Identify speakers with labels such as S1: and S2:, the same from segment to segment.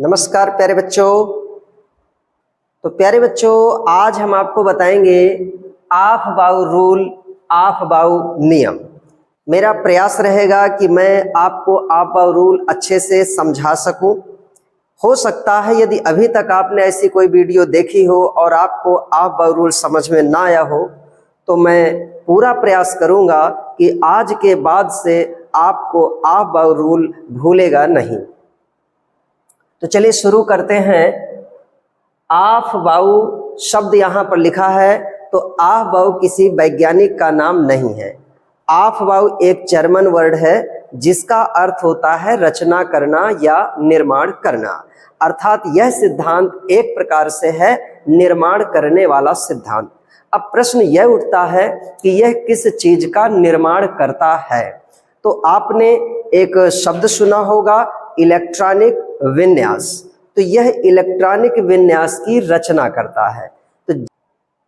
S1: नमस्कार प्यारे बच्चों। तो प्यारे बच्चों, आज हम आपको बताएंगे ऑफ बाउ रूल, ऑफ बाउ नियम। मेरा प्रयास रहेगा कि मैं आपको ऑफ बाउ रूल अच्छे से समझा सकूं। हो सकता है यदि अभी तक आपने ऐसी कोई वीडियो देखी हो और आपको ऑफ बाउ रूल समझ में ना आया हो, तो मैं पूरा प्रयास करूंगा कि आज के बाद से आपको ऑफ बाउ रूल भूलेगा नहीं। तो चलिए शुरू करते हैं। ऑफ बाउ शब्द यहाँ पर लिखा है, तो ऑफ बाउ किसी वैज्ञानिक का नाम नहीं है। ऑफ बाउ एक जर्मन वर्ड है जिसका अर्थ होता है रचना करना या निर्माण करना। अर्थात यह सिद्धांत एक प्रकार से है निर्माण करने वाला सिद्धांत। अब प्रश्न यह उठता है कि यह किस चीज का निर्माण करता है। तो आपने एक शब्द सुना होगा, इलेक्ट्रॉनिक विन्यास। तो यह इलेक्ट्रॉनिक विन्यास की रचना करता है। तो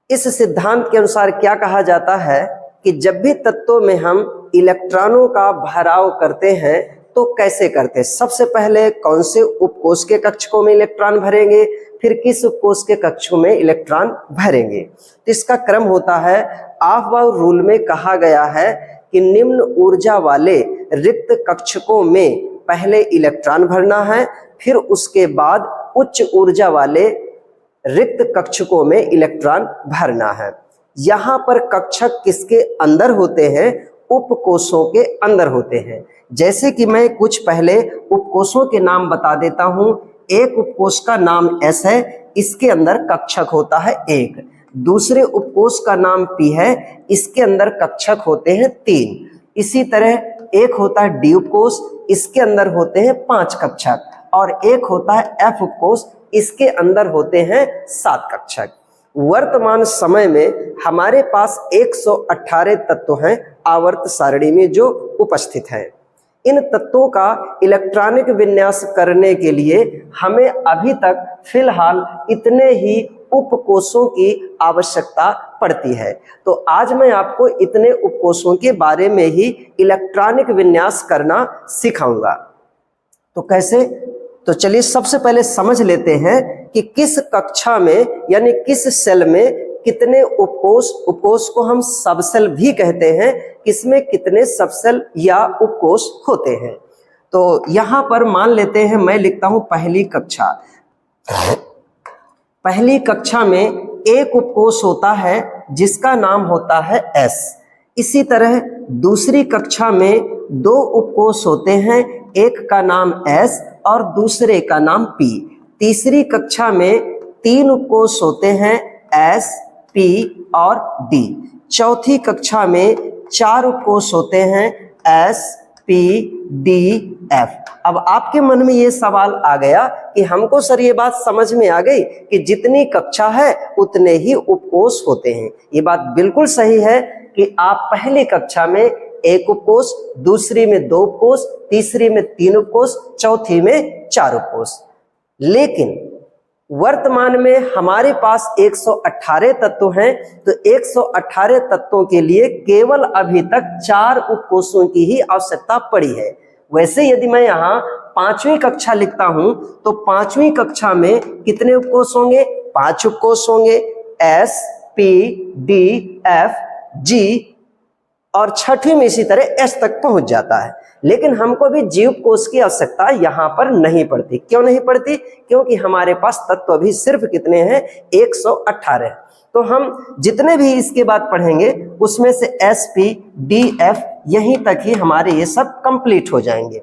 S1: इस सिद्धांत के अनुसार क्या कहा जाता है कि जब भी तत्वों में हम इलेक्ट्रॉनों का भराव करते हैं तो कैसे करते हैं। सबसे पहले कौन से उपकोष के कक्षकों में इलेक्ट्रॉन भरेंगे, फिर किस उपकोष के कक्षों में इलेक्ट्रॉन भरेंगे। तो इसका क्रम होता है। ऑफ बाउ रूल में कहा गया है कि निम्न ऊर्जा वाले रिक्त कक्षकों में पहले इलेक्ट्रॉन भरना है, फिर उसके बाद उच्च ऊर्जा वाले रिक्त कक्षकों में इलेक्ट्रॉन भरना है। यहाँ पर कक्षक किसके अंदर होते हैं? उपकोषों के अंदर होते हैं। जैसे कि मैं कुछ पहले उपकोषों के नाम बता देता हूँ। एक उपकोष का नाम S है, इसके अंदर कक्षक होता है 1। दूसरे उपकोष का नाम P है, इसके अंदर कक्षक होते हैं 3। इसी तरह एक होता है D उपकोष, इसके अंदर होते हैं 5 कक्षक, और एक होता है F उपकोष, इसके अंदर होते हैं 7 कक्षक। वर्तमान समय में हमारे पास 118 तत्व हैं आवर्त सारणी में जो उपस्थित हैं। इन तत्वों का इलेक्ट्रॉनिक विन्यास करने के लिए हमें अभी तक फिलहाल इतने ही उपकोषों की आवश्यकता पड़ती है। तो आज मैं आपको इतने उपकोषों के बारे में ही इलेक्ट्रॉनिक विन्यास करना सिखाऊंगा। तो कैसे? तो चलिए सबसे पहले समझ लेते हैं कि किस कक्षा में यानी किस सेल में कितने उपकोष को हम सबसेल भी कहते हैं, किसमें कितने सबसेल या उपकोष होते हैं। तो यहाँ पर मान लेते हैं मैं लिखता हूं पहली कक्षा। पहली कक्षा में एक उपकोष होता है जिसका नाम होता है S। इसी तरह दूसरी कक्षा में 2 उपकोष होते हैं, एक का नाम S और दूसरे का नाम P। तीसरी कक्षा में 3 उपकोष होते हैं, S, P और D। चौथी कक्षा में 4 उपकोष होते हैं, S, P, D, F। अब आपके मन में ये सवाल आ गया कि हमको सर ये बात समझ में आ गई कि जितनी कक्षा है उतने ही उपकोष होते हैं। ये बात बिल्कुल सही है कि आप पहली कक्षा में 1 उपकोष, दूसरी में 2 उपकोष, तीसरी में 3 उपकोष, चौथी में 4 उपकोष। लेकिन वर्तमान में हमारे पास 118 तत्व हैं, तो 118 तत्वों के लिए केवल अभी तक 4 उपकोषों की ही आवश्यकता पड़ी है। वैसे यदि मैं यहाँ 5वीं कक्षा लिखता हूं तो 5वीं कक्षा में कितने उपकोष होंगे? 5 उपकोष होंगे, S, P, D, F, G, और 6वीं में इसी तरह S तक पहुंच जाता है। लेकिन हमको भी G उपकोष की आवश्यकता यहाँ पर नहीं पड़ती। क्यों नहीं पड़ती? क्योंकि हमारे पास तत्व अभी सिर्फ कितने हैं? 118। तो हम जितने भी इसके बाद पढ़ेंगे उसमें से S, P, D, F यहीं तक ही हमारे ये सब कंप्लीट हो जाएंगे।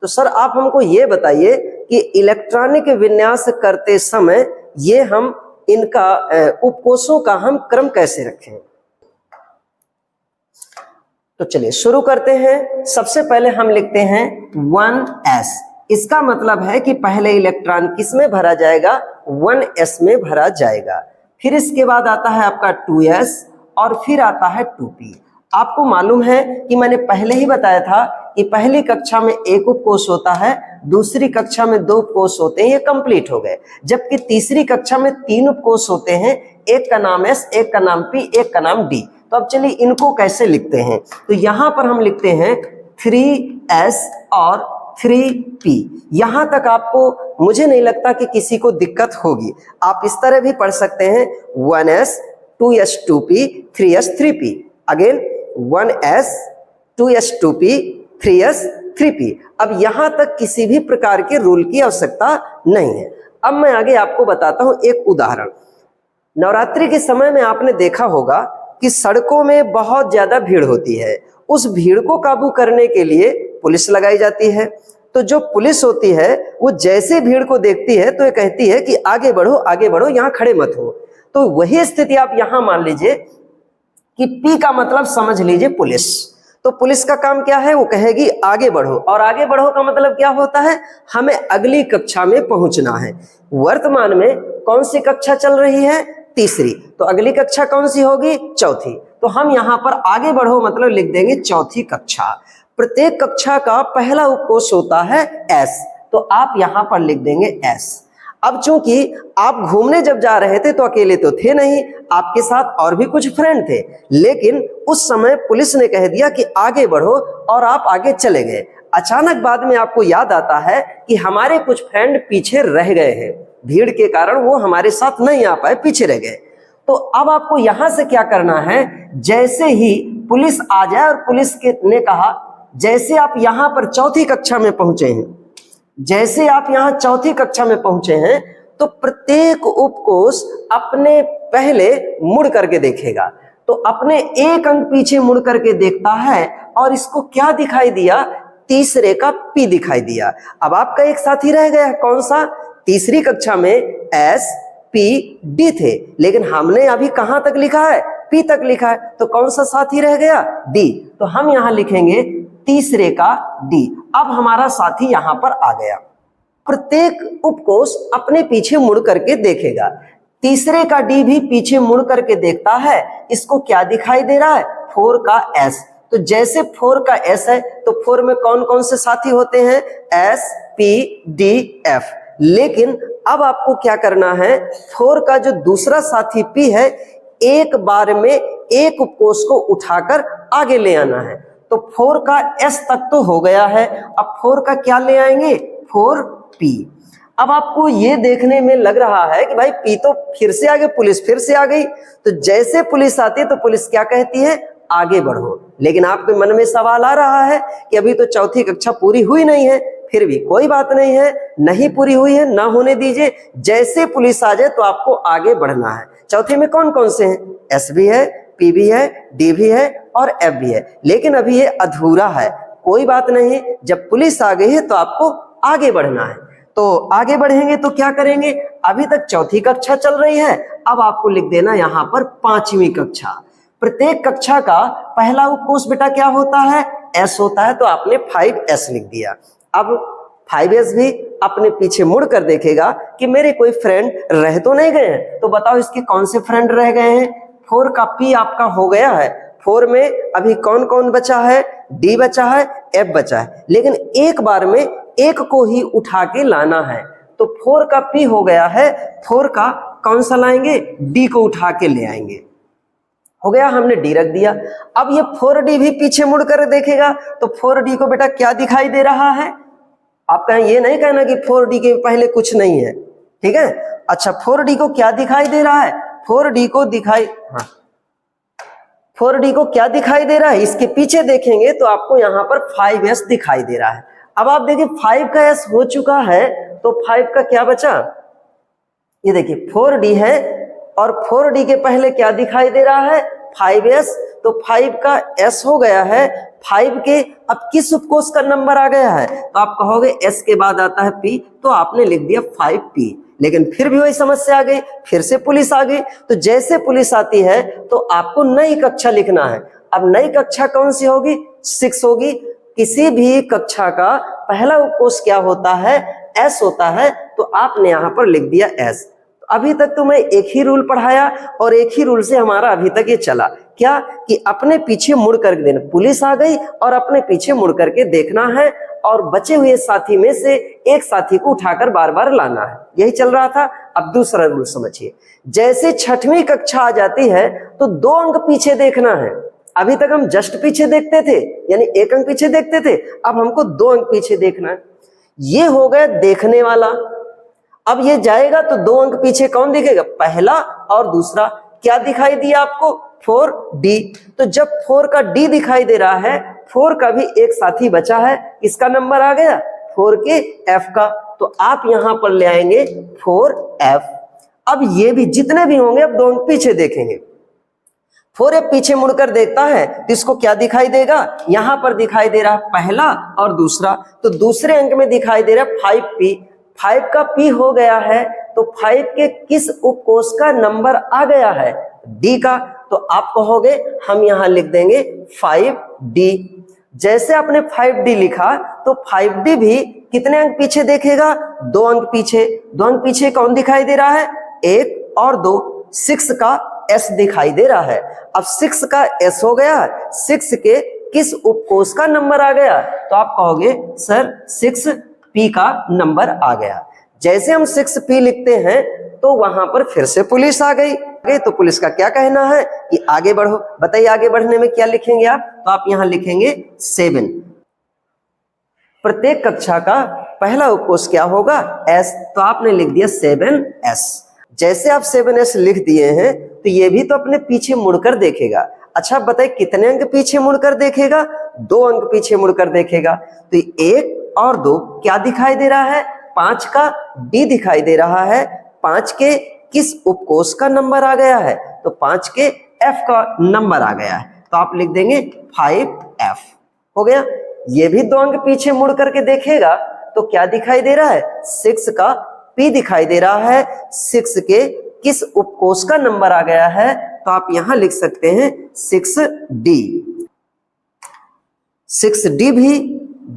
S1: तो सर आप हमको ये बताइए कि इलेक्ट्रॉनिक विन्यास करते समय ये हम इनका उपकोषों का हम क्रम कैसे रखें। तो चलिए शुरू करते हैं। सबसे पहले हम लिखते हैं 1s। इसका मतलब है कि पहले इलेक्ट्रॉन किस में भरा जाएगा? 1s में भरा जाएगा। फिर इसके बाद आता है आपका 2s और फिर आता है 2p। आपको मालूम है कि मैंने पहले ही बताया था कि पहली कक्षा में 1 उपकोष होता है, दूसरी कक्षा में 2 उपकोष होते हैं, ये कंप्लीट हो गए। जबकि तीसरी कक्षा में 3 उपकोष होते हैं, एक का नाम S, एक का नाम P, एक का नाम D। तो अब चलिए इनको कैसे लिखते हैं। तो यहाँ पर हम लिखते हैं 3s और 3p। यहां तक आपको मुझे नहीं लगता कि किसी को दिक्कत होगी। आप इस तरह भी पढ़ सकते हैं 1s 2s 2p 3s 3p। Again 1s 2s 2p 3s 3p। अब यहां तक किसी भी प्रकार के रूल की आवश्यकता नहीं है। अब मैं आगे आपको बताता हूं एक उदाहरण। नवरात्रि के समय में आपने देखा होगा कि सड़कों में बहुत ज्यादा भीड़ होती है। उस भीड़ को काबू करने के लिए पुलिस लगाई जाती है। तो जो पुलिस होती है वो जैसे भीड़ को देखती है तो ये कहती है कि आगे बढ़ो, यहाँ खड़े मत हो। तो वही स्थिति आप यहां मान लीजिए कि पी का मतलब समझ लीजिए पुलिस। तो पुलिस का काम क्या है? वो कहेगी आगे बढ़ो, और आगे बढ़ो का मतलब क्या होता है? हमें अगली कक्षा में पहुंचना है। वर्तमान में कौन सी कक्षा चल रही है? तीसरी। तो अगली कक्षा कौन सी होगी? चौथी। तो हम यहाँ पर आगे बढ़ो मतलब लिख देंगे चौथी कक्षा। प्रत्येक कक्षा का पहला उपकोष होता है एस, तो आप यहाँ पर लिख देंगे एस। अब चूंकि आप घूमने जब जा रहे थे तो अकेले तो थे नहीं, आपके साथ और भी कुछ फ्रेंड थे, लेकिन उस समय पुलिस ने कह दिया कि आगे बढ़ो और आप आगे चले गए। अचानक बाद में आपको याद आता है कि हमारे कुछ फ्रेंड पीछे रह गए हैं, भीड़ के कारण वो हमारे साथ नहीं आ पाए, पीछे रह गए। तो अब आपको यहां से क्या करना है? जैसे ही पुलिस आ जाए और पुलिस ने कहा जैसे आप यहां पर चौथी कक्षा में पहुंचे हैं, जैसे आप यहां चौथी कक्षा में पहुंचे हैं तो प्रत्येक उपकोष अपने पहले मुड़ करके देखेगा। तो अपने एक अंक पीछे मुड़ करके देखता है और इसको क्या दिखाई दिया? तीसरे का पी दिखाई दिया। अब आपका एक साथी रह गया, कौन सा? तीसरी कक्षा में एस पी डी थे, लेकिन हमने अभी कहां तक लिखा है? पी तक लिखा है। तो कौन सा साथी रह गया? डी। तो हम यहां लिखेंगे तीसरे का डी। अब हमारा साथी यहां पर आ गया। प्रत्येक उपकोष अपने पीछे मुड़ करके देखेगा। तीसरे का डी भी पीछे मुड़ करके देखता है। इसको क्या दिखाई दे रहा है? 4 का एस। तो जैसे 4 का एस है तो 4 में कौन कौन से साथी होते हैं? S P D F. लेकिन अब आपको क्या करना है? 4 का जो दूसरा साथी पी है, एक बार में एक उपकोष को उठाकर आगे ले आना है। तो 4 का एस तक तो हो गया है, अब 4 का क्या ले आएंगे? 4p। अब आपको ये देखने में लग रहा है कि भाई पी तो फिर से आगे, पुलिस फिर से आ गई। तो जैसे पुलिस आती है तो पुलिस क्या कहती है? आगे बढ़ो। लेकिन आपके मन में सवाल आ रहा है कि अभी तो चौथी कक्षा पूरी हुई नहीं है। फिर भी कोई बात नहीं है, नहीं पूरी हुई है ना होने दीजिए। जैसे पुलिस आ जाए तो आपको आगे बढ़ना है। चौथे में कौन कौन से हैं? एस भी है, पी भी है, डी भी है और एफ भी है, लेकिन अभी ये अधूरा है। कोई बात नहीं, जब पुलिस आ गई है तो आपको आगे बढ़ना है। तो आगे बढ़ेंगे तो क्या करेंगे? अभी तक चौथी कक्षा चल रही है, अब आपको लिख देना यहां पर 5वीं कक्षा। प्रत्येक कक्षा का पहला उपकोष बेटा क्या होता है? एस होता है, तो आपने 5s लिख दिया। अब 5s भी अपने पीछे मुड़ कर देखेगा कि मेरे कोई फ्रेंड रह तो नहीं गए हैं। तो बताओ इसके कौन से फ्रेंड रह गए हैं? 4 का पी आपका हो गया है। 4 में अभी कौन कौन बचा है? डी बचा है, एफ बचा है, लेकिन एक बार में एक को ही उठा के लाना है। तो 4 का पी हो गया है, 4 का कौन सा लाएंगे? डी को उठा के ले आएंगे। हो गया, हमने डी रख दिया। अब ये 4d भी पीछे मुड़ कर देखेगा तो 4d को बेटा क्या दिखाई दे रहा है? आप कहें ये नहीं कहना कि 4d के पहले कुछ नहीं है, ठीक है? अच्छा, 4d को क्या दिखाई दे रहा है? 4d को क्या दिखाई दे रहा है? इसके पीछे देखेंगे तो आपको यहाँ पर 5s दिखाई दे रहा है। अब आप देखिए 5 का s हो चुका है तो 5 का क्या बचा? ये देखिए 4d है और 4d के पहले क्या दिखाई दे रहा है? 5s। तो 5 का s हो गया है। 5 के अब किस उपकोष का नंबर आ गया है? तो आप कहोगे s के बाद आता है p, तो आपने लिख दिया 5p। लेकिन फिर भी वही समस्या आ गई, फिर से पुलिस आ गई। तो जैसे पुलिस आती है तो आपको नई कक्षा लिखना है। अब नई कक्षा कौन सी होगी? 6 होगी। किसी भी कक्षा का पहला उपकोष क्या होता है? s होता है, तो आपने यहां पर लिख दिया s। अभी तक तो मैं एक ही रूल पढ़ाया और एक ही रूल से हमारा अभी तक ये चला, क्या कि अपने पीछे मुड़ करके देना। पुलिस आ गई और अपने पीछे मुड़ करके देखना है और बचे हुए साथी में से एक साथी को उठाकर बार बार लाना है। यही चल रहा था। अब दूसरा रूल समझिए। जैसे 6वीं कक्षा आ जाती है तो 2 अंक पीछे देखना है। अभी तक हम जस्ट पीछे देखते थे, यानी एक अंक पीछे देखते थे, अब हमको 2 अंक पीछे देखना है। ये हो गया देखने वाला। अब ये जाएगा तो 2 अंक पीछे कौन दिखेगा? पहला और दूसरा। क्या दिखाई दिया आपको? 4D। तो जब 4 का D दिखाई दे रहा है, 4 का भी एक साथी बचा है, इसका नंबर आ गया 4 के F का, तो आप यहां पर ले आएंगे 4F। अब ये भी जितने भी होंगे अब 2 अंक पीछे देखेंगे। 4F पीछे मुड़कर देखता है तो इसको क्या दिखाई देगा? यहां पर दिखाई दे रहा है पहला और दूसरा, तो दूसरे अंक में दिखाई दे रहा है 5P। 5 का P हो गया है, तो 5 के किस उपकोष का नंबर आ गया है? D का। तो आप कहोगे हम यहां लिख देंगे 5D। जैसे आपने 5D लिखा तो 5D भी कितने अंक पीछे देखेगा? 2 अंक पीछे। 2 अंक पीछे कौन दिखाई दे रहा है? 1 और 2। 6 का S दिखाई दे रहा है। अब 6 का S हो गया, 6 के किस उपकोष का नंबर आ गया? तो आप कहोगे सर 6P का नंबर आ गया। जैसे हम 6P लिखते हैं तो वहां पर फिर से पुलिस आ गई। तो पुलिस का क्या कहना है कि आगे बढ़ो। बताइए आगे बढ़ने में क्या लिखेंगे आप? तो आप यहां लिखेंगे 7। प्रत्येक कक्षा का पहला उपकोष क्या होगा? S। तो आपने लिख दिया 7S। जैसे आप 7S लिख दिए हैं तो ये भी तो अपने पीछे मुड़कर देखेगा। अच्छा बताइए कितने अंक पीछे मुड़कर देखेगा? 2 अंक पीछे मुड़कर देखेगा। तो 1 और 2 क्या दिखाई दे रहा है? 5 का D दिखाई दे रहा है। 5 के किस उपकोष का नंबर आ गया है? तो 5 के F का नंबर आ गया है, तो आप लिख देंगे 5F। हो गया। ये भी 2 अंक पीछे मुड़ करके देखेगा तो क्या दिखाई दे रहा है? 6 का P दिखाई दे रहा है। 6 के किस उपकोष का नंबर आ गया है? तो आप यहां लिख सकते हैं 6D। 6D भी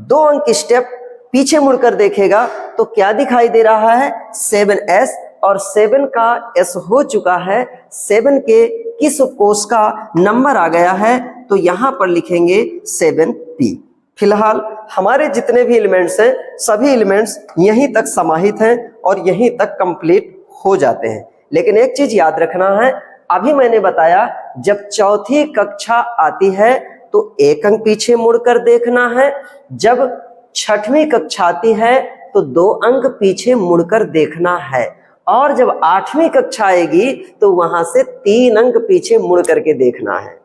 S1: 2 अंक स्टेप पीछे मुड़कर देखेगा तो क्या दिखाई दे रहा है? 7S। और 7 का S हो चुका है। 7 के किस उपकोष का नंबर आ गया है? तो यहां पर लिखेंगे 7P। फिलहाल हमारे जितने भी एलिमेंट्स हैं सभी एलिमेंट्स यहीं तक समाहित हैं और यहीं तक कंप्लीट हो जाते हैं। लेकिन एक चीज याद रखना है, अभी मैंने बताया जब चौथी कक्षा आती है तो 1 अंक पीछे मुड़कर देखना है, जब 6वीं कक्षा आती है तो 2 अंक पीछे मुड़कर देखना है, और जब 8वीं कक्षा आएगी तो वहां से 3 अंक पीछे मुड़ करके देखना है।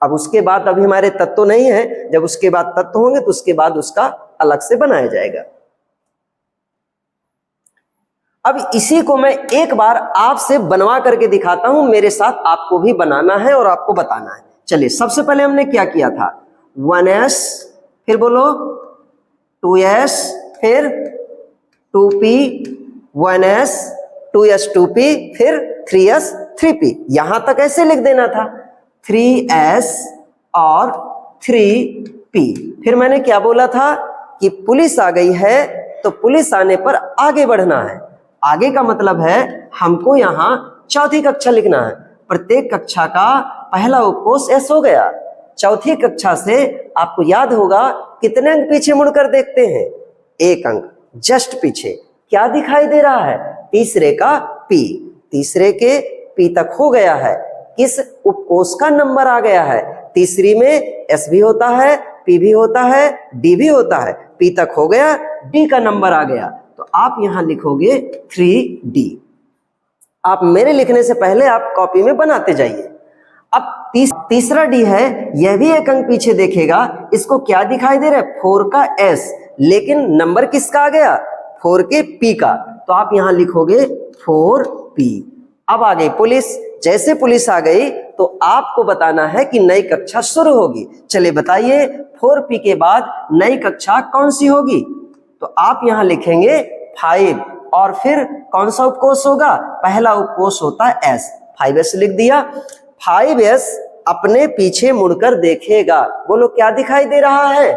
S1: अब उसके बाद अभी हमारे तत्व नहीं है, जब उसके बाद तत्व होंगे तो उसके बाद उसका अलग से बनाया जाएगा। अब इसी को मैं एक बार आपसे बनवा करके दिखाता हूं, मेरे साथ आपको भी बनाना है और आपको बताना है। चलिए सबसे पहले हमने क्या किया था? 1S, फिर बोलो 2S, फिर 2P, 1S, 2S, 2P, फिर 3S, 3P। यहां तक ऐसे लिख देना था 3S और 3P। फिर मैंने क्या बोला था कि पुलिस आ गई है तो पुलिस आने पर आगे बढ़ना है। आगे का मतलब है हमको यहां चौथी कक्षा लिखना है। प्रत्येक कक्षा का पहला उपकोष S हो गया। चौथी कक्षा से आपको याद होगा कितने अंक पीछे मुड़कर देखते हैं? 1 अंक जस्ट पीछे। क्या दिखाई दे रहा है? तीसरे का P। तीसरे के P तक हो गया है। किस उपकोष का नंबर आ गया है? तीसरी में S भी होता है, P भी होता है, D भी होता है। P तक हो गया, D का नंबर आ गया, तो आप यहां लिखोगे 3D। आप मेरे लिखने से पहले आप कॉपी में बनाते जाइए। अब तीसरा D है, यह भी 1 अंक पीछे देखेगा। इसको क्या दिखाई दे रहा है? 4 का S, लेकिन नंबर किसका आ गया? 4 के P का, तो आप यहां लिखोगे 4P। अब आ गई पुलिस। जैसे पुलिस आ गई तो आपको बताना है कि नई कक्षा शुरू होगी। चलिए बताइए 4P के बाद नई कक्षा कौन सी होगी? तो आप यहां लिखेंगे 5, और फिर कौन सा उपकोष होगा? पहला उपकोष होता है S। 5S लिख दिया। 5S अपने पीछे मुड़कर देखेगा। बोलो क्या दिखाई दे रहा है?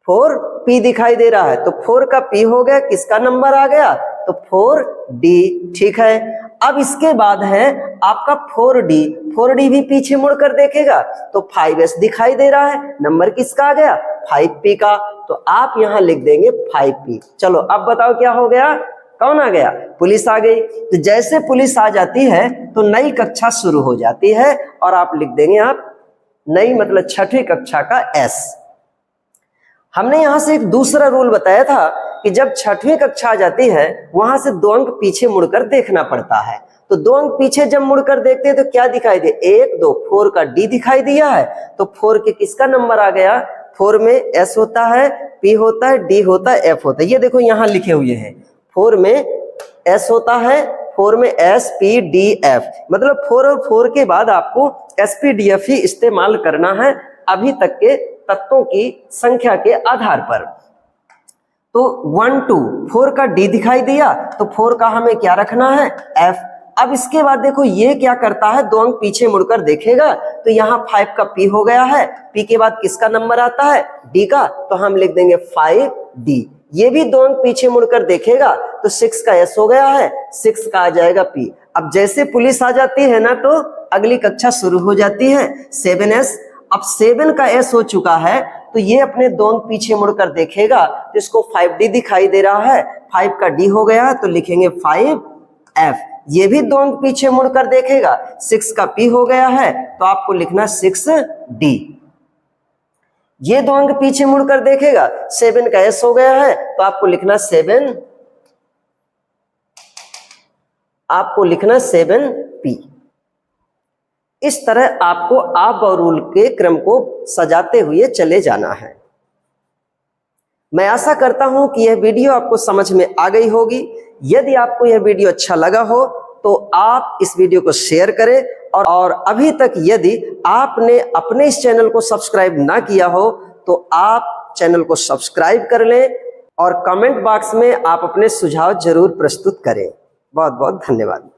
S1: 4P दिखाई दे रहा है, तो 4 का P हो गया, किसका नंबर आ गया? तो 4D। ठीक है। अब इसके बाद है आपका 4D। 4D भी पीछे मुड़कर देखेगा, तो 5S दिखाई दे रहा है, नंबर किसका आ गया? 5P का, तो आप यहां लिख देंगे 5P। चलो अब बताओ क्या हो गया? कौन आ गया? पुलिस आ गई। तो जैसे पुलिस आ जाती है तो नई कक्षा शुरू हो जाती है, और आप लिख देंगे आप नई मतलब छठवीं कक्षा का एस। हमने यहां से एक दूसरा रूल बताया था कि जब छठवीं कक्षा आ जाती है वहां से 2 अंक पीछे मुड़कर देखना पड़ता है। तो 2 अंक पीछे जब मुड़कर देखते हैं तो क्या दिखाई दे, 1 2 4 का डी दिखाई दिया है। तो 4 के किसका नंबर आ गया, 4 में एस होता है, पी होता है, डी होता है, एफ होता है। ये देखो यहां लिखे हुए हैं, 4 में एस होता है, 4 में एस पी डी एफ, मतलब 4 और 4 के बाद आपको एस पी डी एफ ही इस्तेमाल करना है अभी तक के तत्वों की संख्या के आधार पर। तो 1 2 4 का डी दिखाई दिया, तो 4 का हमें क्या रखना है, एफ। अब इसके बाद देखो ये क्या करता है, 2 अंक पीछे मुड़कर देखेगा तो यहाँ 5 का पी हो गया है, पी के बाद किसका नंबर आता है, डी का, तो हम लिख देंगे 5 डी। ये भी 2 अंक पीछे मुड़कर देखेगा तो 6 का एस हो गया है, 6 का आ जाएगा पी। अब जैसे पुलिस आ जाती है ना तो अगली कक्षा शुरू हो जाती है, 7S। अब 7 का एस हो चुका है तो ये अपने 2 अंक पीछे मुड़कर देखेगा तो इसको 5D दिखाई दे रहा है, 5 का डी हो गया तो लिखेंगे 5F। ये भी 2 अंक पीछे मुड़कर देखेगा, 6 का पी हो गया है तो आपको लिखना 6D। ये 2 अंक पीछे मुड़कर देखेगा, 7 का एस हो गया है तो आपको लिखना 7P। इस तरह आपको आप और रूल के क्रम को सजाते हुए चले जाना है। मैं आशा करता हूं कि यह वीडियो आपको समझ में आ गई होगी। यदि आपको यह वीडियो अच्छा लगा हो तो आप इस वीडियो को शेयर करें, और अभी तक यदि आपने अपने इस चैनल को सब्सक्राइब ना किया हो तो आप चैनल को सब्सक्राइब कर लें और कमेंट बॉक्स में आप अपने सुझाव जरूर प्रस्तुत करें। बहुत बहुत धन्यवाद।